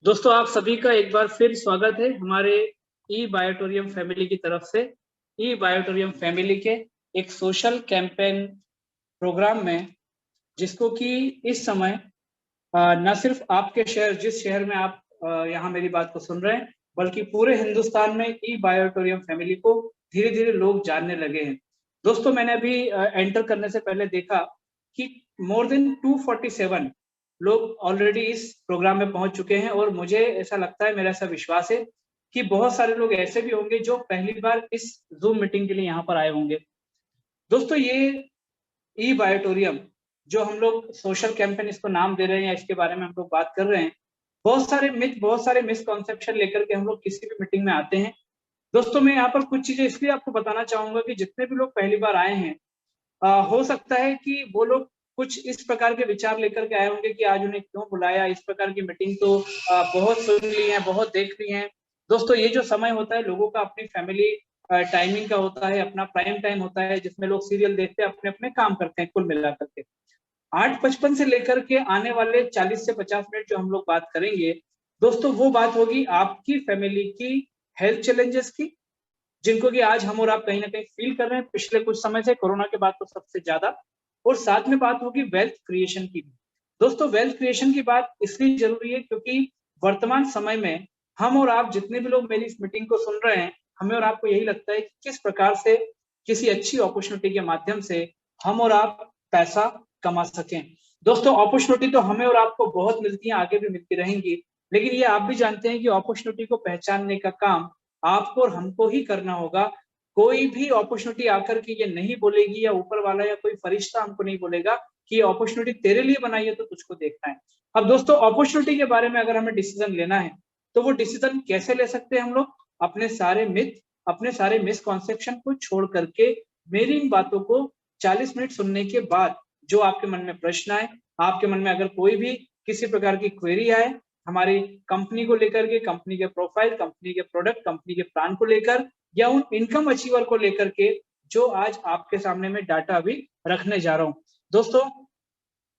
दोस्तों, आप सभी का एक बार फिर स्वागत है हमारे ई बायोटोरियम फैमिली की तरफ से। ई बायोटोरियम फैमिली के एक सोशल कैंपेन प्रोग्राम में, जिसको कि इस समय न सिर्फ आपके शहर, जिस शहर में आप यहाँ मेरी बात को सुन रहे हैं, बल्कि पूरे हिंदुस्तान में ई बायोटोरियम फैमिली को धीरे धीरे लोग जानने लगे हैं। दोस्तों, मैंने अभी एंटर करने से पहले देखा कि मोर देन 247 लोग ऑलरेडी इस प्रोग्राम में पहुंच चुके हैं, और मुझे ऐसा लगता है, मेरा ऐसा विश्वास है कि बहुत सारे लोग ऐसे भी होंगे जो पहली बार इस जूम मीटिंग के लिए यहाँ पर आए होंगे। दोस्तों, ये ई बायोटोरियम जो हम लोग सोशल कैंपेन इसको नाम दे रहे हैं, या इसके बारे में हम लोग बात कर रहे हैं, बहुत सारे मिथ, बहुत सारे मिसकॉन्सेप्शन लेकर के हम लोग किसी भी मीटिंग में आते हैं। दोस्तों, मैं यहाँ पर कुछ चीजें इसलिए आपको बताना चाहूंगा कि जितने भी लोग पहली बार आए हैं, हो सकता है कि वो लोग कुछ इस प्रकार के विचार लेकर के आए होंगे कि आज उन्हें क्यों बुलाया, इस प्रकार की मीटिंग तो बहुत सुन ली है, बहुत देख ली है। दोस्तों, ये जो समय होता है लोगों का अपनी फैमिली टाइमिंग का होता है, अपना प्राइम टाइम होता है, जिसमें लोग सीरियल देखते हैं, अपने अपने काम करते हैं। कुल मिलाकर के 8:55 से लेकर के आने वाले 40 से 50 मिनट जो हम लोग बात करेंगे, दोस्तों वो बात होगी आपकी फैमिली की हेल्थ चैलेंजेस की, जिनको कि आज हम और आप कहीं ना कहीं फील कर रहे हैं पिछले कुछ समय से, कोरोना के बाद तो सबसे ज्यादा। और साथ में बात होगी वेल्थ क्रिएशन की भी। दोस्तों, वेल्थ क्रिएशन की बात इसलिए जरूरी है क्योंकि वर्तमान समय में हम और आप, जितने भी लोग मेरी इस मीटिंग को सुन रहे हैं, हमें और आपको यही लगता है कि किस प्रकार से किसी अच्छी अपॉर्चुनिटी के माध्यम से हम और आप पैसा कमा सकें। दोस्तों, अपॉर्चुनिटी तो हमें और आपको बहुत मिलती है, आगे भी मिलती रहेंगी, लेकिन ये आप भी जानते हैं कि अपॉर्चुनिटी को पहचानने का काम आपको और हमको ही करना होगा। कोई भी अपॉर्चुनिटी आकर के ये नहीं बोलेगी, या ऊपर वाला या कोई फरिश्ता हमको नहीं बोलेगा कि ये अपॉर्चुनिटी तेरे लिए बनाई है तो तुझको देखना है। अब दोस्तों, अपॉर्चुनिटी के बारे में अगर हमें डिसीजन लेना है, तो वो डिसीजन कैसे ले सकते हैं हम लोग? अपने सारे मिथ, अपने सारे मिसकॉन्सेप्शन को छोड़ करके मेरी इन बातों को 40 मिनट सुनने के बाद जो आपके मन में प्रश्न आए, आपके मन में अगर कोई भी किसी प्रकार की क्वेरी आए हमारी कंपनी को लेकर के, कंपनी के प्रोफाइल, कंपनी के प्रोडक्ट, कंपनी के प्लान को लेकर, या उन इनकम अचीवर को लेकर के जो आज आपके सामने में डाटा अभी रखने जा रहा हूं। दोस्तों,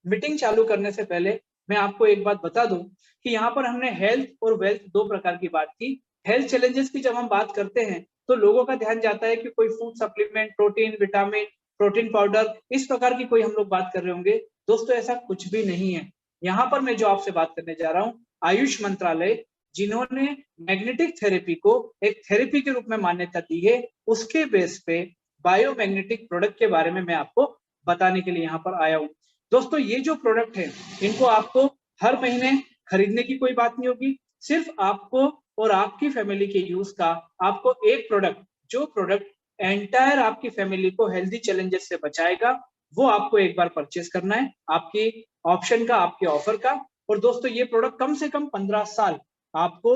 मीटिंग चालू करने से पहले मैं आपको एक बात बता दूं कि यहाँ पर हमने हेल्थ और वेल्थ दो प्रकार की बात की। हेल्थ चैलेंजेस की जब हम बात करते हैं तो लोगों का ध्यान जाता है कि कोई food supplement, protein, vitamin, protein powder, इस प्रकार की कोई हम लोग बात कर रहे होंगे। दोस्तों, ऐसा कुछ भी नहीं है। यहाँ पर मैं जो आपसे बात करने जा रहा हूँ, आयुष मंत्रालय जिन्होंने मैग्नेटिक थेरेपी को एक थेरेपी के रूप में मान्यता दी है, उसके बेस पे बायोमैग्नेटिक प्रोडक्ट के बारे में मैं आपको बताने के लिए यहाँ पर आया हूँ। दोस्तों, ये जो प्रोडक्ट है, इनको आपको हर महीने खरीदने की कोई बात नहीं होगी। सिर्फ आपको और आपकी फैमिली के यूज का आपको एक प्रोडक्ट, जो प्रोडक्ट एंटायर आपकी फैमिली को हेल्दी चैलेंजेस से बचाएगा, वो आपको एक बार परचेस करना है, आपकी ऑप्शन का, आपके ऑफर का। और दोस्तों, ये प्रोडक्ट कम से कम 15 साल आपको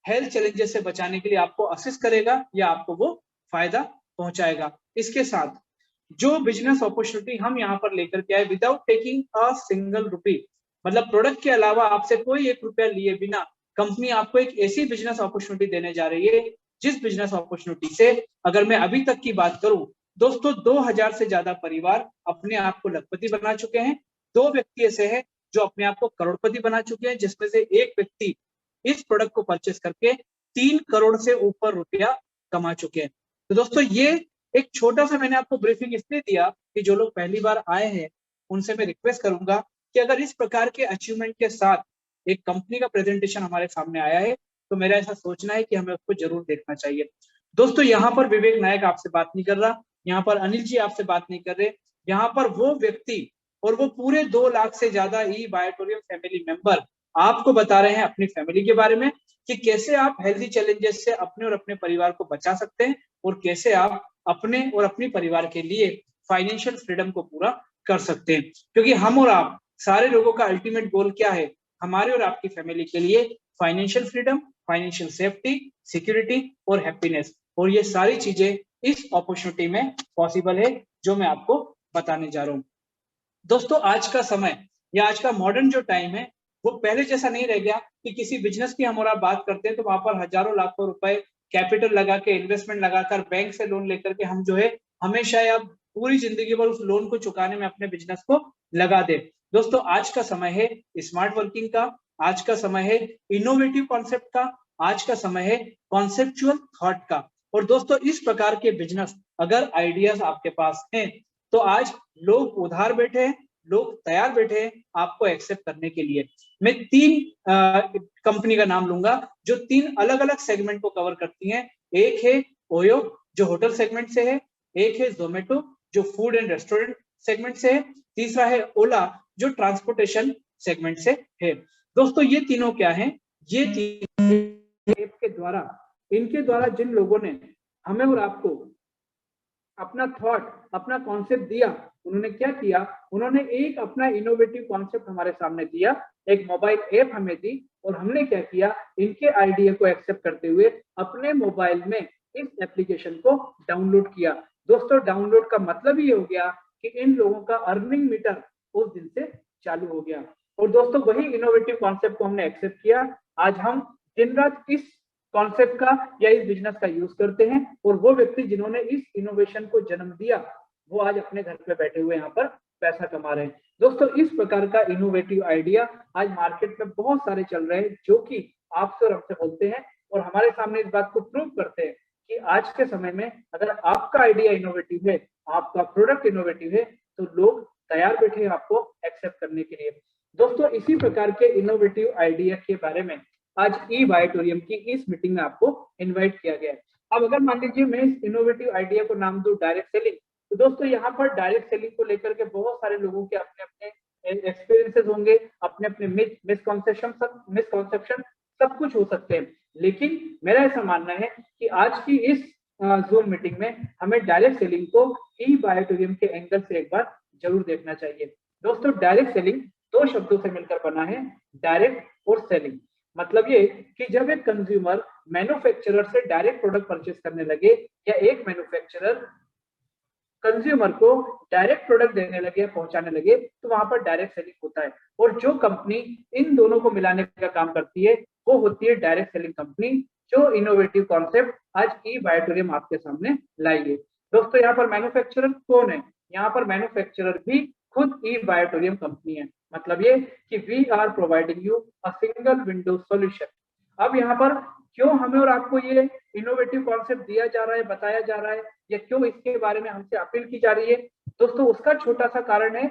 हेल्थ चैलेंजेस से बचाने के लिए आपको असिस्ट करेगा, या आपको वो फायदा पहुंचाएगा। इसके साथ जो बिजनेस अपॉर्चुनिटी हम यहाँ पर लेकर के आए, without taking a single rupee, मतलब प्रोडक्ट के अलावा आपसे कोई 1 रुपया लिए बिना, कंपनी आपको एक ऐसी बिजनेस अपॉर्चुनिटी देने जा रही है, जिस बिजनेस अपॉर्चुनिटी से अगर मैं अभी तक की बात करूं, दोस्तों 2000 से ज्यादा परिवार अपने आप को लखपति बना चुके हैं। 2 व्यक्ति ऐसे हैं जो अपने आप को करोड़पति बना चुके हैं, जिसमें से एक व्यक्ति इस प्रोडक्ट को परचेस करके 3 करोड़ से ऊपर रुपया कमा चुके हैं। तो दोस्तों, ये एक छोटा सा मैंने आपको ब्रीफिंग इसलिए दिया कि जो लोग पहली बार आए हैं उनसे मैं रिक्वेस्ट करूंगा कि अगर इस प्रकार के अचीवमेंट के साथ एक कंपनी का प्रेजेंटेशन हमारे सामने आया है, तो मेरा ऐसा सोचना है कि हमें उसको जरूर देखना चाहिए। दोस्तों, यहाँ पर विवेक नायक आपसे बात नहीं कर रहा, यहाँ पर अनिल जी आपसे बात नहीं कर रहे, यहाँ पर वो व्यक्ति और वो पूरे 2 लाख से ज्यादा ई बायोटोरियम फैमिली मेंबर आपको बता रहे हैं अपनी फैमिली के बारे में, कि कैसे आप हेल्दी चैलेंजेस से अपने और अपने परिवार को बचा सकते हैं, और कैसे आप अपने और अपने परिवार के लिए फाइनेंशियल फ्रीडम को पूरा कर सकते हैं। क्योंकि हम और आप सारे लोगों का अल्टीमेट गोल क्या है? हमारे और आपकी फैमिली के लिए financial freedom, financial safety, security और हैप्पीनेस, और ये सारी चीजें इस अपॉर्चुनिटी में पॉसिबल है जो मैं आपको बताने जा रहा हूँ। दोस्तों, आज का समय या आज का मॉडर्न जो टाइम है, वो पहले जैसा नहीं रह गया कि किसी बिजनेस की हम और आप बात करते हैं तो वहां पर हजारों लाखों रुपए कैपिटल लगा के, इन्वेस्टमेंट लगाकर, बैंक से लोन लेकर के हम जो है हमेशा या पूरी जिंदगी भर उस लोन को चुकाने में अपने बिजनेस को लगा दे। दोस्तों, आज का समय है स्मार्ट वर्किंग का, आज का समय है इनोवेटिव कॉन्सेप्ट का, आज का समय है कॉन्सेप्चुअल थॉट का। और दोस्तों इस प्रकार के बिजनेस अगर आइडियाज आपके पास हैं तो आज लोग उधार बैठे हैं, लोग तैयार बैठे हैं आपको एक्सेप्ट करने के लिए। मैं 3 कंपनी का नाम लूंगा जो 3 अलग अलग सेगमेंट को कवर करती हैं। एक है ओयो जो होटल सेगमेंट से है, एक है जोमेटो जो फूड एंड रेस्टोरेंट सेगमेंट से है, तीसरा है ओला जो ट्रांसपोर्टेशन सेगमेंट से है। दोस्तों ये तीनों क्या हैं? ये तीनों ऐप के द्वारा, इनके द्वारा जिन लोगों ने हमें और आपको अपना थॉट, अपना कॉन्सेप्ट दिया, उन्होंने क्या किया, उन्होंने एक अपना इनोवेटिव कॉन्सेप्ट हमारे सामने दिया, एक मोबाइल ऐप हमें दी और हमने क्या किया, इनके आइडिया को एक्सेप्ट करते हुए अपने मोबाइल में इस एप्लीकेशन को डाउनलोड किया। दोस्तों डाउनलोड का मतलब ये हो गया कि इन लोगों का अर्निंग मीटर उस दिन से चालू हो गया। और दोस्तों वही इनोवेटिव कॉन्सेप्ट को हमने एक्सेप्ट किया। आज हम दिन रात इस कॉन्सेप्ट का या इस बिजनेस का यूज करते हैं और वो व्यक्ति जिन्होंने इस इनोवेशन को जन्म दिया वो आज अपने घर पे बैठे हुए यहाँ पर पैसा कमा रहे हैं। दोस्तों इस प्रकार का इनोवेटिव आइडिया आज मार्केट में बहुत सारे चल रहे हैं जो कि आपसे और हमसे बोलते हैं और हमारे सामने इस बात को प्रूव करते हैं कि आज के समय में अगर आपका आइडिया इनोवेटिव है, आपका प्रोडक्ट इनोवेटिव है तो लोग तैयार बैठे हैं आपको एक्सेप्ट करने के लिए। दोस्तों इसी प्रकार के इनोवेटिव आइडिया के बारे में आज ई बायोटोरियम की इस मीटिंग में आपको इनवाइट किया गया है। अब अगर मान लीजिए मैं इस इनोवेटिव आइडिया को नाम दूं डायरेक्ट सेलिंग, तो दोस्तों यहाँ पर डायरेक्ट सेलिंग को लेकर के बहुत सारे लोगों के अपने अपने एक्सपीरियंसेस होंगे, अपने अपने मिसकॉन्सेप्शन सब कुछ हो सकते हैं। लेकिन मेरा ऐसा मानना है कि आज की इस जूम मीटिंग में हमें डायरेक्ट सेलिंग को ई बायोटोरियम के एंगल से एक बार जरूर देखना चाहिए। दोस्तों डायरेक्ट सेलिंग 2 शब्दों से मिलकर बना है, डायरेक्ट और सेलिंग। मतलब ये कि जब एक कंज्यूमर मैन्युफैक्चरर से डायरेक्ट प्रोडक्ट परचेस करने लगे या एक मैन्युफैक्चरर कंज्यूमर को डायरेक्ट प्रोडक्ट देने लगे, पहुंचाने लगे, तो वहां पर डायरेक्ट सेलिंग होता है। और जो कंपनी इन दोनों को मिलाने का काम करती है वो होती है डायरेक्ट सेलिंग कंपनी, जो इनोवेटिव कॉन्सेप्ट आज ई बायोटोरियम आपके सामने लाई है। दोस्तों यहाँ पर मैन्युफैक्चरर कौन है? यहाँ पर मैन्युफैक्चरर भी खुद ई बायोटोरियम कंपनी है। मतलब ये कि we are providing you a single window solution. अब यहाँ पर क्यों हमें और आपको ये इनोवेटिव कॉन्सेप्ट दिया जा रहा है, बताया जा रहा है, या क्यों इसके बारे में हमसे अपील की जा रही है? दोस्तों उसका छोटा सा कारण है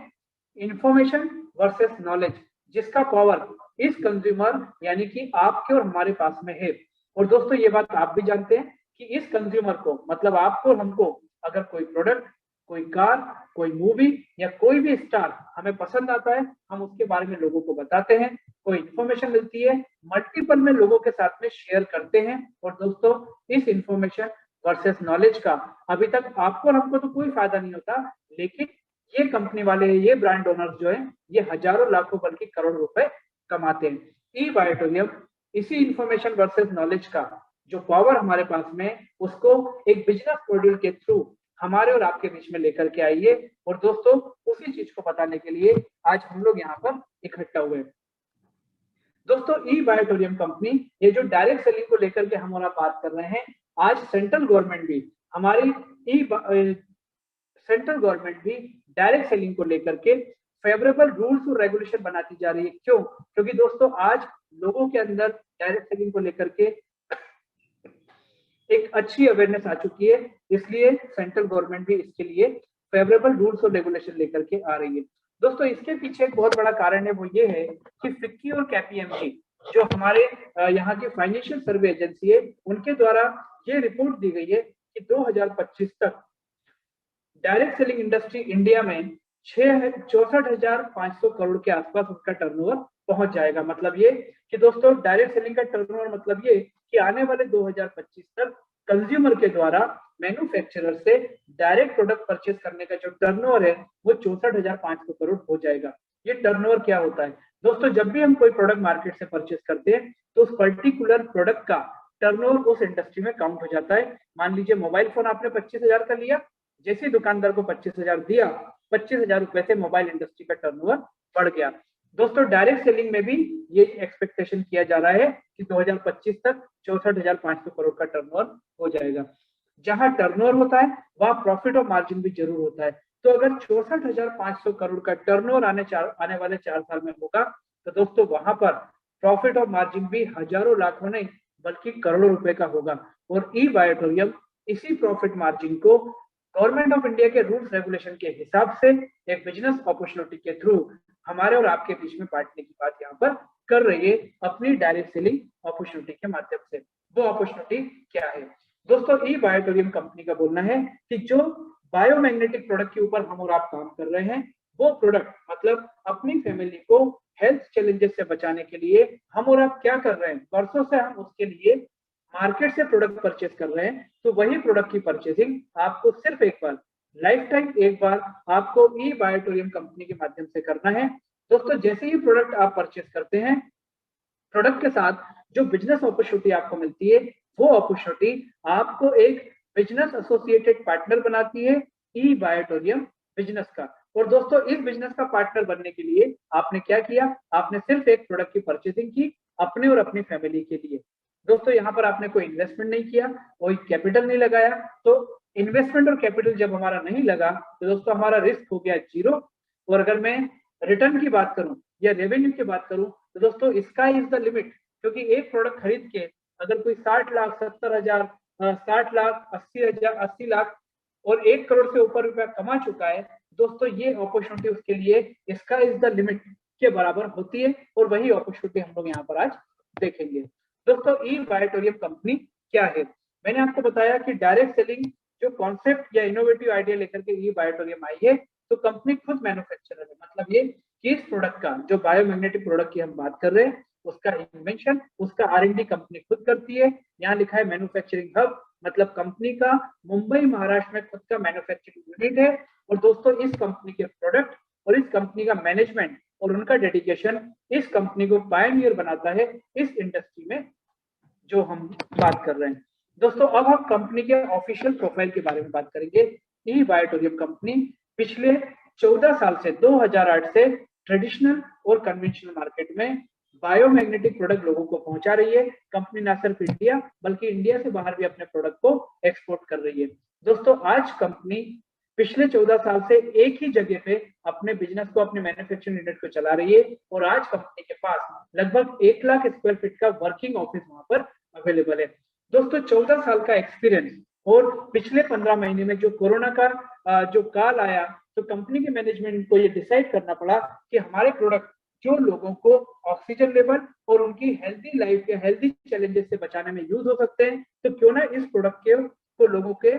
इंफॉर्मेशन वर्सेस नॉलेज, जिसका पावर इस कंज्यूमर यानी कि आपके और हमारे पास में है। और दोस्तों ये बात आप भी जानते हैं कि इस कंज्यूमर को, मतलब आपको और हमको, अगर कोई प्रोडक्ट, कोई कार, कोई मूवी या कोई भी स्टार हमें पसंद आता है, हम उसके बारे में लोगों को बताते हैं, कोई इंफॉर्मेशन मिलती है, मल्टीपल में लोगों के साथ में शेयर करते हैं। और दोस्तों इस इंफॉर्मेशन वर्सेस नॉलेज का अभी तक आपको और हमको तो कोई फायदा नहीं होता, लेकिन ये कंपनी वाले, ये ब्रांड ओनर्स जो है, ये हजारों लाखों बल्कि करोड़ रुपए कमाते हैं। ई बायोटोरियम इसी इंफॉर्मेशन वर्सेस नॉलेज का जो पावर हमारे पास में, उसको एक बिजनेस मॉड्यूल के थ्रू हमारे और आपके बीच में लेकर के आइए। और दोस्तों उसी चीज को बताने के लिए आज हम लोग यहाँ पर इकट्ठा हुए। दोस्तों ई बायोटोरियम कंपनी, ये जो डायरेक्ट सेलिंग को लेकर के हम और आप बात कर रहे हैं, आज सेंट्रल गवर्नमेंट भी हमारी सेंट्रल गवर्नमेंट भी डायरेक्ट सेलिंग को लेकर के फेवरेबल रूल्स और रेगुलेशन बनाती जा रही है। क्यों? क्योंकि दोस्तों आज लोगों के अंदर डायरेक्ट सेलिंग को लेकर के एक अच्छी अवेयरनेस आ चुकी है, इसलिए सेंट्रल गवर्नमेंट भी इसके लिए फेवरेबल रूल्स और रेगुलेशन लेकर के आ रही है। दोस्तों इसके पीछे एक बहुत बड़ा कारण है, वो ये है कि फिक्की और केपीएमजी जो हमारे यहाँ की फाइनेंशियल सर्वे एजेंसी है, उनके द्वारा ये रिपोर्ट दी गई है कि 2025 तक डायरेक्ट सेलिंग इंडस्ट्री इंडिया में 64,500 करोड़ के आसपास उसका टर्नओवर पहुंच जाएगा। मतलब ये कि दोस्तों डायरेक्ट सेलिंग का टर्नओवर मतलब ये कि आने वाले 2025 तक कंज्यूमर के द्वारा मैन्युफैक्चरर से डायरेक्ट प्रोडक्ट परचेस करने का जो टर्नओवर है वो 64,500 करोड़ हो जाएगा। ये टर्नओवर क्या होता है? दोस्तों जब भी हम कोई प्रोडक्ट मार्केट से परचेस करते हैं तो उस पर्टिकुलर प्रोडक्ट का टर्नओवर उस इंडस्ट्री में काउंट हो जाता है। मान लीजिए मोबाइल फोन आपने 25,000 का लिया, जैसे दुकानदार को 25,000 दिया, 25,000 रुपए से मोबाइल इंडस्ट्री का टर्नओवर बढ़ गया। दोस्तों डायरेक्ट सेलिंग में भी ये एक्सपेक्टेशन किया जा रहा है कि 2025 तक 64,500 करोड़ का टर्नओवर हो जाएगा। जहां टर्नओवर होता है वहां प्रॉफिट और मार्जिन भी जरूर होता है। तो अगर 64,500 करोड़ का टर्नओवर आने वाले 4 साल में होगा तो दोस्तों वहां पर प्रॉफिट और मार्जिन भी हजारों लाखों नहीं बल्कि करोड़ों रुपए का होगा। और ई बायोटोरियम इसी प्रॉफिट मार्जिन को गवर्नमेंट ऑफ इंडिया के रूल्स रेगुलेशन के हिसाब से एक बिजनेस अपॉर्चुनिटी के थ्रू हमारे और आपके बीच में बांटने की बात यहाँ पर कर रही है अपनी डायरेक्ट सेलिंग अपॉर्चुनिटी के माध्यम से। वो अपॉर्चुनिटी क्या है दोस्तों? ई बायोटोरियम कंपनी का बोलना है कि जो बायोमैग्नेटिक प्रोडक्ट के ऊपर हम और आप काम कर रहे हैं, वो प्रोडक्ट मतलब अपनी फैमिली को हेल्थ चैलेंजेस से बचाने के लिए हम और आप क्या कर रहे हैं, वर्षों से हम उसके लिए मार्केट से प्रोडक्ट परचेज कर रहे हैं। तो वही प्रोडक्ट की परचेजिंग आपको सिर्फ एक बार, लाइफ टाइम एक बार आपको ई बायोटोरियम कंपनी के माध्यम से करना है। दोस्तों जैसे ही प्रोडक्ट आप परचेज करते हैं, प्रोडक्ट के साथ जो बिजनेस अपॉर्चुनिटी आपको मिलती है, वो अपॉर्चुनिटी आपको एक बिजनेस एसोसिएटेड पार्टनर बनाती है ई बायोटोरियम बिजनेस का। और दोस्तों इस बिजनेस का पार्टनर बनने के लिए आपने क्या किया? आपने सिर्फ एक प्रोडक्ट की परचेजिंग की अपने और अपनी फैमिली के लिए। दोस्तों यहाँ पर आपने कोई इन्वेस्टमेंट नहीं किया, कोई कैपिटल नहीं लगाया। तो इन्वेस्टमेंट और कैपिटल जब हमारा नहीं लगा तो दोस्तों हमारा रिस्क हो गया जीरो। और अगर मैं रिटर्न की बात करूं या रेवेन्यू की बात करूं तो दोस्तों इसका इज द लिमिट, क्योंकि एक प्रोडक्ट खरीद के अगर कोई 60 लाख 70 हजार 60 लाख 80 हजार 80 लाख और 1 करोड़ से ऊपर रुपया कमा चुका है, दोस्तों ये अपॉर्चुनिटी उसके लिए इसका इज द लिमिट के बराबर होती है। और वही अपॉर्चुनिटी हम लोग यहाँ पर आज देखेंगे। दोस्तों ई बायोटोरियम कंपनी क्या है? मैंने आपको बताया कि डायरेक्ट सेलिंग जो कॉन्सेप्ट या इनोवेटिव आइडिया लेकर के ई बायोटोरियम आई है, तो कंपनी खुद मैन्युफैक्चरर है। मतलब ये कि इस प्रोडक्ट का जो बायोमैग्नेटिक प्रोडक्ट की हम बात कर रहे हैं, उसका इन्वेंशन, उसका R&D कंपनी खुद करती है। यहाँ लिखा है मैन्युफैक्चरिंग हब, मतलब कंपनी का मुंबई महाराष्ट्र में खुद का मैन्युफैक्चरिंग यूनिट है। और दोस्तों इस कंपनी के प्रोडक्ट और इस कंपनी का मैनेजमेंट और उनका डेडिकेशन इस कंपनी को पायनियर बनाता है इस इंडस्ट्री में जो हम बात कर रहे हैं। दोस्तों अब हम कंपनी के ऑफिशियल प्रोफाइल के बारे में बात करेंगे। ई बायोटोरियम कंपनी पिछले 14 साल से 2008 से ट्रेडिशनल और कन्वेंशनल मार्केट में बायोमैग्नेटिक प्रोडक्ट लोगों को पहुंचा रही है। कंपनी न सिर्फ इंडिया बल्कि इंडिया से बाहर भी अपने प्रोडक्ट को एक्सपोर्ट कर रही है। दोस्तों आज कंपनी पिछले 14 साल से एक ही जगह पे अपने बिजनेस को, अपने मैन्युफैक्चरिंग यूनिट को चला रही है। और आज कंपनी के पास लगभग 1 लाख स्क्वायर फीट का वर्किंग ऑफिस वहां पर अवेलेबल है। दोस्तों 14 साल का एक्सपीरियंस और पिछले 15 महीने में जो कोरोना का जो काल आया, तो कंपनी के मैनेजमेंट को ये डिसाइड करना पड़ा कि हमारे प्रोडक्ट जो लोगों को ऑक्सीजन लेवल और उनकी हेल्दी लाइफ के हेल्दी चैलेंजेस से बचाने में यूज हो सकते हैं, तो क्यों ना इस प्रोडक्ट के को लोगों के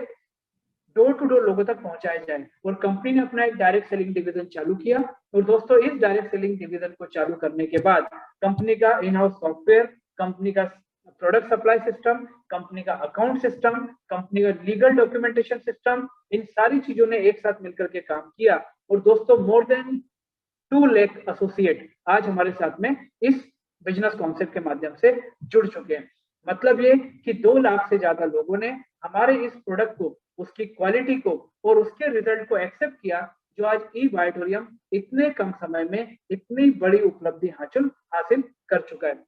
डोर टू डोर लोगों तक पहुंचाया जाए। और कंपनी ने अपना एक डायरेक्ट सेलिंग डिवीजन चालू किया। और दोस्तों इस डायरेक्ट सेलिंग डिवीजन को चालू करने के बाद कंपनी का इन हाउस सॉफ्टवेयर, कंपनी का प्रोडक्ट सप्लाई सिस्टम, कंपनी का अकाउंट सिस्टम, कंपनी का लीगल डॉक्यूमेंटेशन सिस्टम, इन सारी चीजों ने एक साथ मिलकर के काम किया। और दोस्तों मोर देन 2 लाख एसोसिएट आज हमारे साथ में इस बिजनेस कॉन्सेप्ट के माध्यम से जुड़ चुके हैं। मतलब ये कि 2 लाख से ज्यादा लोगों ने हमारे इस प्रोडक्ट को, उसकी क्वालिटी को और उसके रिजल्ट को एक्सेप्ट किया, जो आज ई बायोटोरियम इतने कम समय में इतनी बड़ी उपलब्धि हासिल कर चुका है।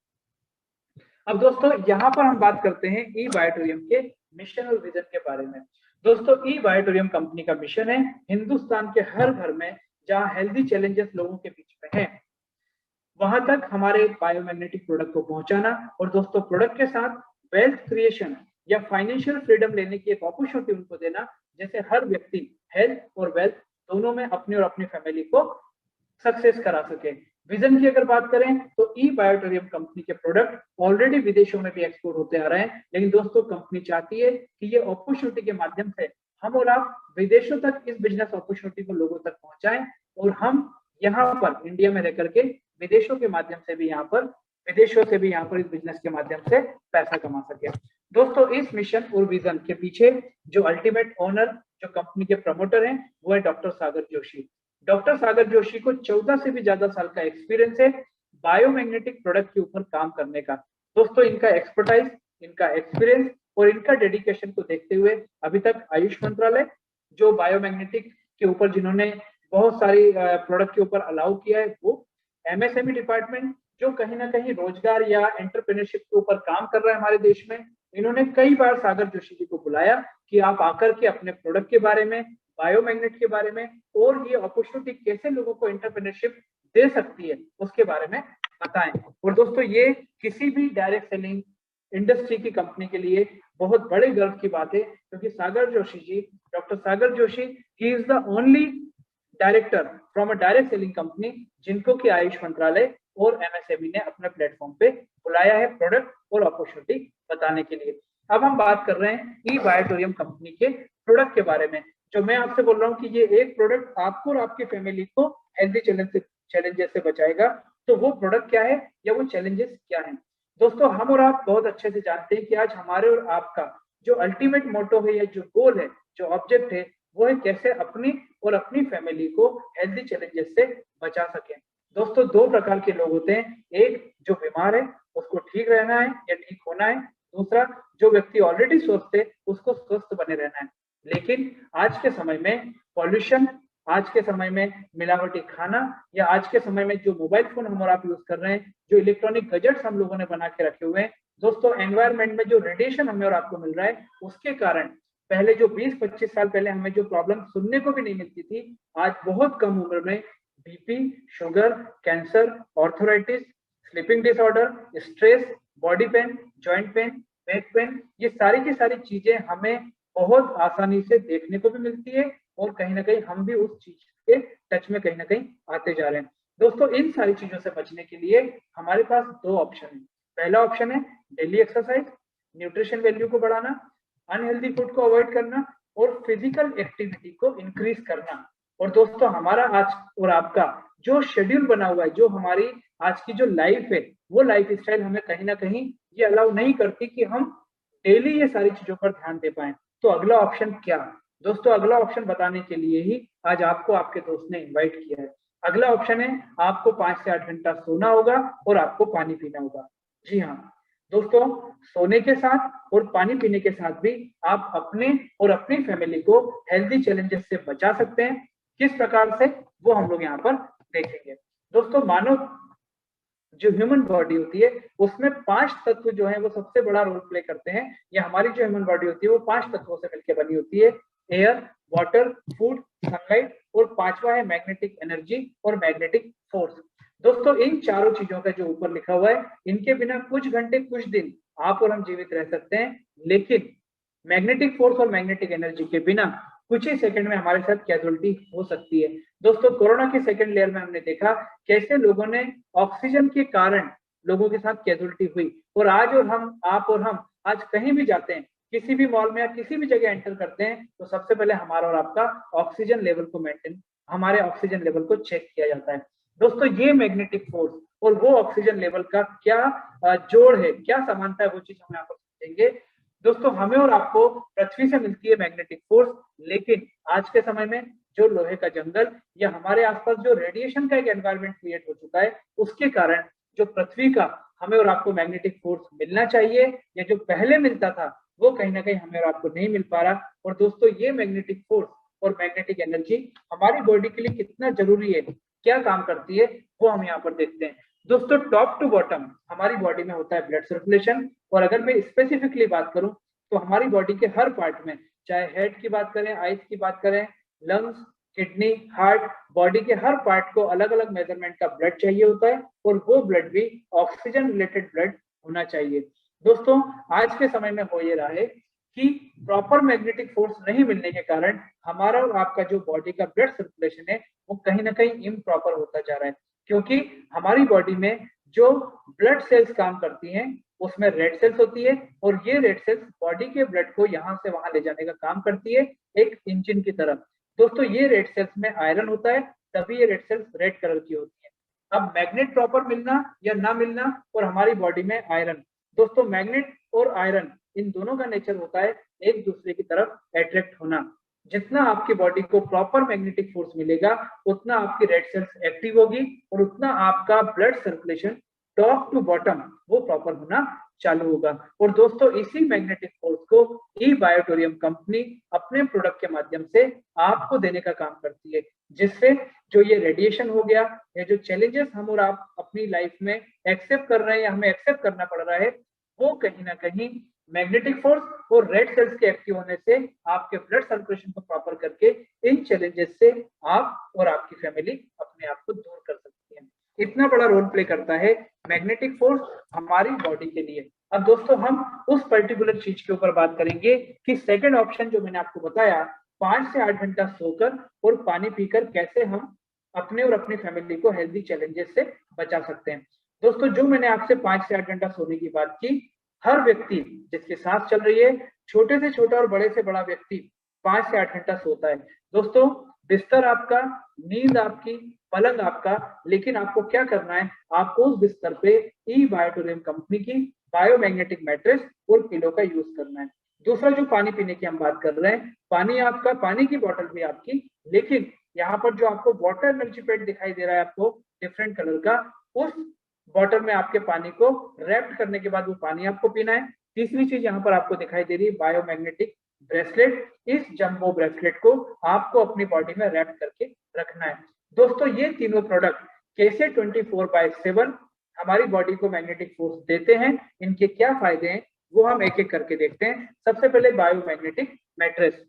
अब दोस्तों यहाँ पर हम बात करते हैं ई बायोटोरियम के मिशन और विजन के बारे में। दोस्तों ई बायोटोरियम कंपनी का मिशन है हिंदुस्तान के हर घर में जहाँ हेल्दी चैलेंजेस लोगों के बीच में है, वहां तक हमारे बायोमैग्नेटिक प्रोडक्ट को पहुंचाना। और दोस्तों प्रोडक्ट के साथ वेल्थ क्रिएशन या फाइनेंशियल फ्रीडम लेने की एक अपॉर्चुनिटी उनको देना, जैसे हर व्यक्ति हेल्थ और वेल्थ दोनों में अपनी और अपनी फैमिली को सक्सेस करा सके। विजन की अगर बात करें तो ई बायोटोरियम कंपनी के प्रोडक्ट ऑलरेडी विदेशों में भी एक्सपोर्ट होते आ रहे हैं, लेकिन दोस्तों कंपनी चाहती है कि ये अपॉर्चुनिटी के माध्यम से हम और आप विदेशों तक इस बिजनेस अपॉर्चुनिटी को लोगों तक पहुंचाएं, और हम यहाँ पर इंडिया में रह करके विदेशों के माध्यम से भी यहाँ पर इस बिजनेस के माध्यम से पैसा कमा सके। दोस्तों इस मिशन और विजन के पीछे जो अल्टीमेट ओनर, जो कंपनी के प्रमोटर हैं, वो है डॉक्टर सागर जोशी। डॉक्टर सागर जोशी को 14 से भी ज्यादा साल का एक्सपीरियंस है बायोमैग्नेटिक प्रोडक्ट के ऊपर काम करने का। दोस्तों इनका एक्सपर्टाइज, इनका एक्सपीरियंस और इनका डेडिकेशन को देखते हुए अभी तक आयुष मंत्रालय जो बायोमैग्नेटिक के ऊपर जिन्होंने बहुत सारी प्रोडक्ट के ऊपर अलाउ किया है, वो MSME डिपार्टमेंट जो कहीं ना कहीं रोजगार या एंटरप्रेन्योरशिप के ऊपर काम कर रहा है हमारे देश में, इन्होंने कई बार सागर जोशी जी को बुलाया कि आप आकर के अपने प्रोडक्ट के बारे में, बायोमैग्नेट के बारे में और ये अपॉर्चुनिटी कैसे लोगों को एंटरप्रेन्योरशिप दे सकती है उसके बारे में बताएं। और दोस्तों ये किसी भी डायरेक्ट सेलिंग इंडस्ट्री की कंपनी के लिए बहुत बड़े गर्व की बात है, क्योंकि Sagar Joshi ji, doctor Sagar Joshi, he is the only director from a direct selling company जिनको कि आयुष मंत्रालय और एमएसएमई ने अपने प्लेटफॉर्म पे बुलाया है प्रोडक्ट और अपॉर्चुनिटी बताने के लिए। अब हम बात कर रहे हैं ई बायोटोरियम कंपनी के प्रोडक्ट के बारे में। जो मैं आपसे बोल रहा हूँ कि ये एक प्रोडक्ट आपको और आपकी फैमिली को हेल्थी चैलेंजेस से बचाएगा, तो वो प्रोडक्ट क्या है या वो चैलेंजेस क्या है। दोस्तों हम और आप बहुत अच्छे से जानते हैं कि आज हमारे और आपका जो अल्टीमेट मोटो है या जो गोल है, जो ऑब्जेक्ट है, वो है कैसे अपनी और अपनी फैमिली को हेल्थी चैलेंजेस से बचा सकें। दोस्तों दो प्रकार के लोग होते हैं, एक जो बीमार है उसको ठीक रहना है या ठीक होना है, दूसरा जो व्यक्ति ऑलरेडी स्वस्थ है उसको स्वस्थ बने रहना है। लेकिन आज के समय में पॉल्यूशन, आज के समय में मिलावटी खाना, या आज के समय में जो मोबाइल फोन हम और आप यूज कर रहे हैं, जो इलेक्ट्रॉनिक गैजेट्स हम लोगों ने बना के रखे हुए हैं, दोस्तों एनवायरमेंट में जो रेडिएशन हमें और आपको मिल रहा है उसके कारण पहले जो 20-25 साल पहले हमें जो प्रॉब्लम सुनने को भी नहीं मिलती थी, आज बहुत कम उम्र में BP, sugar, cancer, arthritis, sleeping disorder, stress, body pain, joint pain, back pain, ये सारी की सारी चीजें हमें बहुत आसानी से देखने को भी मिलती है और कहीं ना कहीं हम भी उस चीज के टच में कहीं ना कहीं आते जा रहे हैं। दोस्तों इन सारी चीजों से बचने के लिए हमारे पास दो ऑप्शन है। पहला ऑप्शन है डेली एक्सरसाइज, न्यूट्रिशन वैल्यू को बढ़ाना, अनहेल्दी फूड को अवॉइड करना और फिजिकल एक्टिविटी को इंक्रीज करना। और दोस्तों हमारा आज और आपका जो शेड्यूल बना हुआ है, जो हमारी आज की जो लाइफ है, वो लाइफ स्टाइल हमें कहीं ना कहीं ये अलाउ नहीं करती कि हम डेली ये सारी चीजों पर ध्यान दे पाए। तो अगला ऑप्शन क्या? दोस्तों अगला ऑप्शन बताने के लिए ही आज आपको आपके दोस्त ने इनवाइट किया है। अगला ऑप्शन है आपको 5 से 8 घंटा सोना होगा और आपको पानी पीना होगा। जी हाँ दोस्तों, सोने के साथ और पानी पीने के साथ भी आप अपने और अपनी फैमिली को हेल्थी चैलेंजेस से बचा सकते हैं। किस प्रकार से, वो हम लोग यहाँ पर देखेंगे। दोस्तों मानव जो ह्यूमन बॉडी होती है उसमें 5 तत्व जो है वो सबसे बड़ा रोल प्ले करते हैं। या हमारी जो ह्यूमन बॉडी होती है वो 5 तत्वों से मिलकर बनी होती है, एयर, वाटर, फूड, सनलाइट, और पांचवा है मैग्नेटिक एनर्जी और मैग्नेटिक फोर्स। दोस्तों इन चारों चीजों का जो ऊपर लिखा हुआ है, इनके बिना कुछ घंटे कुछ दिन आप और हम जीवित रह सकते हैं, लेकिन मैग्नेटिक फोर्स और मैग्नेटिक एनर्जी के बिना कुछ ही सेकंड में हमारे साथ कैजुअलिटी हो सकती है। दोस्तों कोरोना के सेकंड लेयर में हमने देखा कैसे लोगों ने ऑक्सीजन के कारण लोगों के साथ कैजुअलिटी हुई। और आज और हम, आप और हम आज कहीं भी जाते हैं, किसी भी मॉल में या किसी भी जगह एंटर करते हैं, तो सबसे पहले हमारा और आपका ऑक्सीजन लेवल को मेंटेन, हमारे ऑक्सीजन लेवल को चेक किया जाता है। दोस्तों ये मैग्नेटिक फोर्स और वो ऑक्सीजन लेवल का क्या जोड़ है, क्या समानता है, वो चीज हम यहाँ पर समझेंगे। दोस्तों हमें और आपको पृथ्वी से मिलती है मैग्नेटिक फोर्स, लेकिन आज के समय में जो लोहे का जंगल या हमारे आसपास जो रेडिएशन का एक एनवायरनमेंट क्रिएट हो चुका है, उसके कारण जो पृथ्वी का हमें और आपको मैग्नेटिक फोर्स मिलना चाहिए या जो पहले मिलता था, वो कहीं ना कहीं हमें और आपको नहीं मिल पा रहा। और दोस्तों ये मैग्नेटिक फोर्स और मैग्नेटिक एनर्जी हमारी बॉडी के लिए कितना जरूरी है, क्या काम करती है, वो हम यहाँ पर देखते हैं। दोस्तों टॉप टू बॉटम हमारी बॉडी में होता है ब्लड सर्कुलेशन। और अगर मैं स्पेसिफिकली बात करूं तो हमारी बॉडी के हर पार्ट में, चाहे हेड की बात करें, आईज की बात करें, लंग्स, किडनी, हार्ट, बॉडी के हर पार्ट को अलग अलग मेजरमेंट का ब्लड चाहिए होता है, और वो ब्लड भी ऑक्सीजन रिलेटेड ब्लड होना चाहिए। दोस्तों आज के समय में हो ये रहा है कि प्रॉपर मैग्नेटिक फोर्स नहीं मिलने के कारण हमारा और आपका जो बॉडी का ब्लड सर्कुलेशन है वो कहीं ना कहीं इम्प्रॉपर होता जा रहा है, क्योंकि हमारी बॉडी में जो ब्लड सेल्स काम करती हैं उसमें रेड सेल्स होती है, और ये रेड सेल्स बॉडी के ब्लड को यहाँ से वहां ले जाने का काम करती है एक इंजन की तरह। दोस्तों ये रेड सेल्स में आयरन होता है, तभी ये रेड सेल्स रेड कलर की होती है। अब मैग्नेट प्रॉपर मिलना या ना मिलना और हमारी बॉडी में आयरन, दोस्तों मैग्नेट और आयरन इन दोनों का नेचर होता है एक दूसरे की तरफ अट्रैक्ट होना। जितना आपकी बॉडी को प्रॉपर मैग्नेटिक फोर्स मिलेगा उतना आपकी रेड सेल्स एक्टिव होगी और उतना आपका blood circulation top to bottom वो प्रॉपर होना चालू होगा। और दोस्तों इसी मैग्नेटिक फोर्स को ई बायोटोरियम कंपनी अपने प्रोडक्ट के माध्यम से आपको देने का काम करती है, जिससे जो ये रेडिएशन हो गया या जो चैलेंजेस हम और आप अपनी लाइफ में एक्सेप्ट कर रहे हैं या हमें एक्सेप्ट करना पड़ रहा है, वो कहीं ना कहीं मैग्नेटिक फोर्स और रेड सेल्स के एक्टिव होने से आपके ब्लड सर्कुलेशन को प्रॉपर करके इन चैलेंजेस से आप और आपकी फैमिली अपने आप को दूर कर सकती है। इतना बड़ा रोल प्ले करता है मैग्नेटिक फोर्स हमारी बॉडी के लिए। अब दोस्तों हम उस पर्टिकुलर चीज के ऊपर बात करेंगे कि सेकंड ऑप्शन जो मैंने आपको बताया, 5 से 8 घंटा सोकर और पानी पीकर कैसे हम अपने और अपनी फैमिली को हेल्दी चैलेंजेस से बचा सकते हैं। दोस्तों जो मैंने आपसे 5 से 8 घंटा सोने की बात की, हर व्यक्ति जिसके सांस चल रही है, छोटे से छोटा और बड़े से बड़ा व्यक्ति 5 से 8 घंटा सोता है। दोस्तों बिस्तर आपका, नींद आपकी, पलंग आपका, लेकिन आपको क्या करना है, आपको उस बिस्तर पे ई बायोटोरियम कंपनी की बायोमैग्नेटिक मैट्रेस और पिलो का यूज करना है। दूसरा जो पानी पीने की हम बात कर रहे हैं, पानी आपका, पानी की बोतल भी आपकी, लेकिन यहाँ पर जो आपको वाटर एनर्जी पैड दिखाई दे रहा है आपको डिफरेंट कलर का, उस बॉटल में आपके पानी को रैप्ट करने के बाद वो पानी आपको पीना है। तीसरी चीज यहाँ पर आपको दिखाई दे रही है बायोमैग्नेटिक ब्रेसलेट। इस जंबो ब्रेसलेट को आपको अपनी बॉडी में रैप करके रखना है। दोस्तों ये तीनों प्रोडक्ट कैसे 24/7 हमारी बॉडी को मैग्नेटिक फोर्स देते हैं, इनके क्या फायदे हैं, वो हम एक एक करके देखते हैं। सबसे पहले बायोमैग्नेटिक मैट्रेस।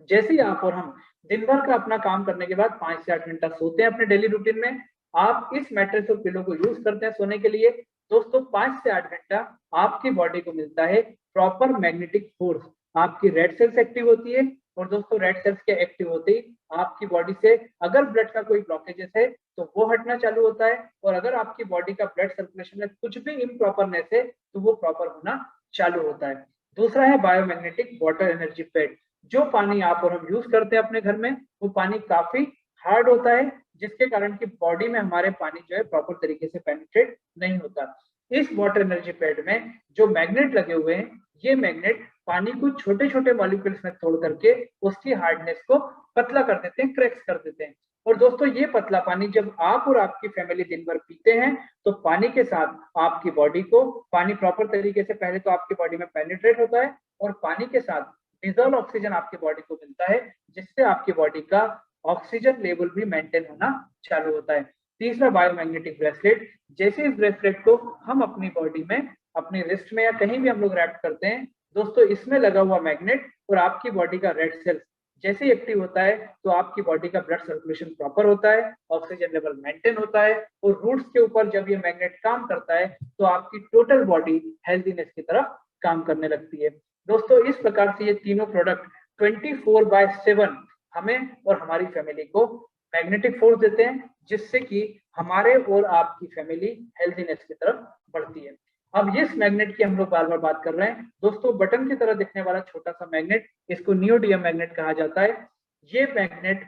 जैसे ही आप और हम दिन भर का अपना काम करने के बाद 5 से 8 घंटा सोते हैं अपने डेली रूटीन में, आप इस मैट्रेस और पिलो को यूज करते हैं सोने के लिए। दोस्तों 5 से 8 घंटा आपकी बॉडी को मिलता है प्रॉपर मैग्नेटिक फोर्स। आपकी रेड सेल्स एक्टिव होती है, और दोस्तों रेड सेल्स के एक्टिव होते ही आपकी बॉडी से अगर ब्लड का कोई ब्लॉकेजेस है तो वो हटना चालू होता है, और अगर आपकी बॉडी का ब्लड सर्कुलेशन में कुछ भी इम्प्रॉपरनेस है तो वो प्रॉपर होना चालू होता है। दूसरा है बायोमैग्नेटिक वाटर एनर्जी पैड। जो पानी आप और हम यूज करते हैं अपने घर में, वो पानी काफी हार्ड होता है, जिसके कारण की बॉडी में हमारे पानी जो है प्रॉपर तरीके से पेनिट्रेट नहीं होता। इस वाटर एनर्जी पैड में जो मैग्नेट लगे हुए हैं, ये मैग्नेट पानी को छोटे छोटे मॉलिक्यूल्स में तोड़ करके उसकी हार्डनेस को पतला कर देते हैं, क्रैक्स कर देते हैं। और दोस्तों ये पतला पानी जब आप और आपकी फैमिली दिन भर पीते हैं, तो पानी के साथ आपकी बॉडी को, पानी प्रॉपर तरीके से पहले तो आपकी बॉडी में पेनिट्रेट होता है, और पानी के साथ डिजॉल्व ऑक्सीजन आपकी बॉडी को मिलता है, जिससे आपकी बॉडी का ऑक्सीजन लेवल भी मेंटेन होना चालू होता है। तीसरा बायोमैग्नेटिक ब्रेसलेट। जैसे इस ब्रेसलेट को हम अपनी बॉडी में, अपनी रिस्ट में या कहीं भी हम लोग रैप करते हैं, दोस्तों इसमें लगा हुआ मैग्नेट और आपकी बॉडी का रेड सेल्स जैसे ही एक्टिव होता है तो आपकी बॉडी का ब्लड सर्कुलेशन प्रॉपर होता है, ऑक्सीजन लेवल मेंटेन होता है, और रूट्स के ऊपर जब ये मैग्नेट काम करता है तो आपकी टोटल बॉडी हेल्थीनेस की तरफ काम करने लगती है। दोस्तों इस प्रकार से ये तीनों प्रोडक्ट 24/7 हमें और हमारी फैमिली को मैग्नेटिक फोर्स देते हैं, जिससे कि हमारे और आपकी फैमिली हेल्थीनेस की तरफ बढ़ती है। अब इस मैग्नेट की हम लोग बार बार बात कर रहे हैं। दोस्तों बटन की तरह दिखने वाला छोटा सा मैग्नेट, इसको नियोडियम मैग्नेट कहा जाता है। ये मैग्नेट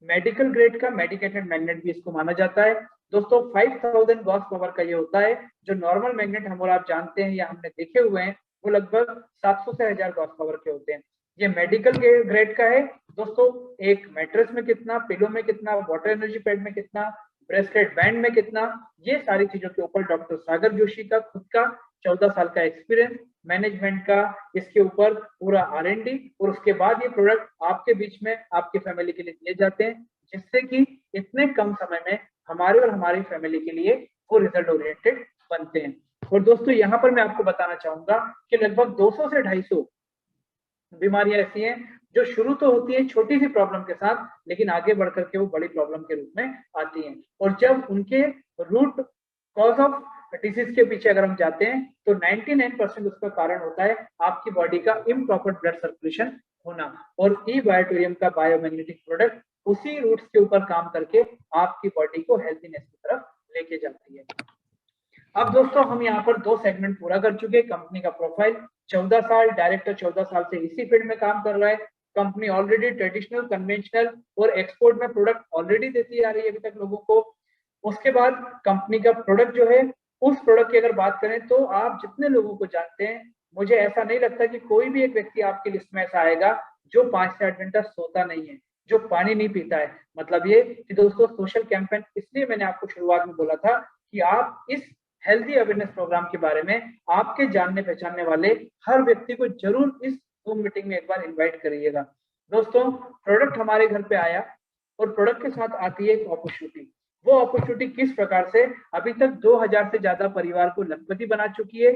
मेडिकल ग्रेड का मेडिकेटेड मैग्नेट भी इसको माना जाता है। दोस्तों 5000 गॉस पावर का ये होता है। जो नॉर्मल मैग्नेट हम और आप जानते हैं या हमने देखे हुए हैं, वो लगभग 700 से 1000 गॉस पावर के होते हैं। ये मेडिकल ग्रेड का है। दोस्तों एक मैट्रेस में कितना, पिलो में कितना, वाटर एनर्जी पैड में कितना, ब्रेसलेट बैंड में कितना, ये सारी चीजों के ऊपर डॉक्टर सागर जोशी का खुद का 14 साल का एक्सपीरियंस, मैनेजमेंट का इसके ऊपर पूरा R&D, और उसके बाद ये प्रोडक्ट आपके बीच में आपकी फैमिली के लिए दिए जाते हैं, जिससे कि इतने कम समय में हमारे और हमारी फैमिली के लिए वो रिजल्ट ओरिएंटेड बनते हैं। और दोस्तों यहाँ पर मैं आपको बताना चाहूंगा कि लगभग 200 से 250 बीमारियां ऐसी हैं जो शुरू तो होती है छोटी सी प्रॉब्लम के साथ, लेकिन आगे बढ़कर के वो बड़ी प्रॉब्लम के रूप में आती हैं। और जब उनके रूट कॉज ऑफ डिसीज के पीछे अगर हम जाते हैं तो 99% उसका कारण होता है आपकी बॉडी का इम्प्रॉपर ब्लड सर्कुलेशन होना। और ई बायोटोरियम का बायोमैग्नेटिक प्रोडक्ट उसी रूट्स के ऊपर काम करके आपकी बॉडी को हेल्थीनेस की तरफ लेके जाती है। अब दोस्तों हम यहाँ पर 2 सेगमेंट पूरा कर चुके हैं। कंपनी का प्रोफाइल, 14 साल, डायरेक्टर 14 साल से इसी फील्ड में काम कर रहा है। कंपनी ऑलरेडी ट्रेडिशनल, कन्वेंशनल और एक्सपोर्ट में प्रोडक्ट ऑलरेडी देती आ रही है अभी तक लोगों को। उसके बाद कंपनी का प्रोडक्ट जो है, उस प्रोडक्ट की अगर बात करें तो आप जितने लोगों को जानते हैं, मुझे ऐसा नहीं लगता कि कोई भी एक व्यक्ति आपकी लिस्ट में ऐसा आएगा जो 5 से 8 घंटा सोता नहीं है, जो पानी नहीं पीता है। मतलब ये कि दोस्तों सोशल कैंपेन, इसलिए मैंने आपको शुरुआत में बोला था कि आप इस हेल्दी अवेयरनेस प्रोग्राम के बारे में आपके जानने पहचानने वाले हर व्यक्ति को जरूर इस जूम मीटिंग में एक बार इनवाइट करिएगा। दोस्तों प्रोडक्ट हमारे घर पे आया और प्रोडक्ट के साथ आती है एक अपॉर्चुनिटी। वो अपॉर्चुनिटी किस प्रकार से अभी तक 2000 से ज्यादा परिवार को लखपति बना चुकी है,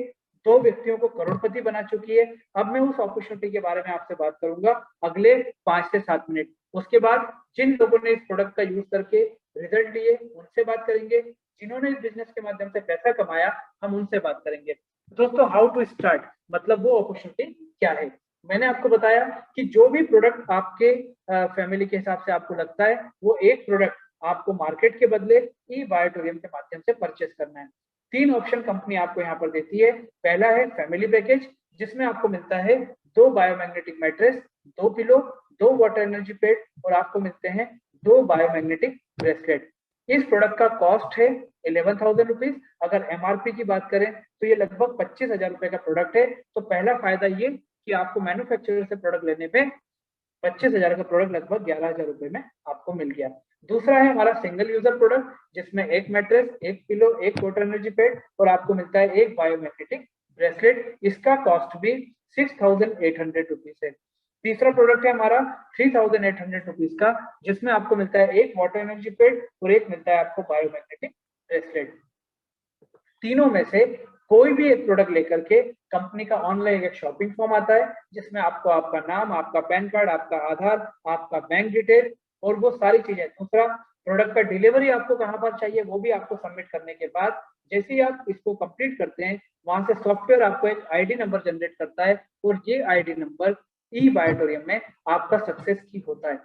2 व्यक्तियों को करोड़पति बना चुकी है। अब मैं उस अपॉर्चुनिटी के बारे में आपसे बात करूंगा अगले 5 से 7 मिनट। उसके बाद जिन लोगों ने इस प्रोडक्ट का यूज करके रिजल्ट लिए उनसे बात करेंगे, जिन्होंने इस बिजनेस के माध्यम से पैसा कमाया हम उनसे बात करेंगे। दोस्तों, हाउ टू स्टार्ट मतलब वो अपॉर्चुनिटी क्या है। मैंने आपको बताया कि जो भी प्रोडक्ट आपके फैमिली के हिसाब से आपको लगता है वो एक प्रोडक्ट आपको मार्केट के बदले ई बायोटोरियम के माध्यम से परचेस करना है। 3 ऑप्शन कंपनी आपको यहाँ पर देती है। पहला है फैमिली पैकेज, जिसमें आपको मिलता है 2 biomagnetic mattress, 2 pillow, 2 water energy pad और आपको मिलते हैं 2 बायोमैग्नेटिक ब्रेसलेट। इस प्रोडक्ट का कॉस्ट है 11,000 रुपीज। अगर एमआरपी की बात करें तो ये लगभग 25,000 रुपए का प्रोडक्ट है। तो पहला फायदा ये कि आपको मैन्युफैक्चरर से प्रोडक्ट लेने पे 25,000 का प्रोडक्ट लगभग 11,000 रुपए में आपको मिल गया। दूसरा है हमारा सिंगल यूजर प्रोडक्ट, जिसमें 1 mattress, 1 pillow, 1 water energy pad और आपको मिलता है 1 बायोमैग्नेटिक ब्रेसलेट। इसका कॉस्ट भी 6,800 रुपीज है। तीसरा प्रोडक्ट है हमारा 3,800 रुपीज का, जिसमें आपको मिलता है 1 वाटर एनर्जी पैड और 1 मिलता है आपको बायोमैग्नेटिक ब्रेसलेट। तीनों में से कोई भी एक प्रोडक्ट लेकर के कंपनी का ऑनलाइन एक शॉपिंग फॉर्म आता है, जिसमें आपको आपका नाम, आपका पैन कार्ड, आपका आधार, आपका बैंक डिटेल और वो सारी चीजें। दूसरा, प्रोडक्ट का डिलीवरी आपको कहां पर चाहिए वो भी आपको सबमिट करने के बाद जैसे ही आप इसको कंप्लीट करते हैं, वहां से सॉफ्टवेयर आपको एक आईडी नंबर जनरेट करता है और ये आईडी नंबर ई बायोटोरियम में आपका सक्सेस की होता है।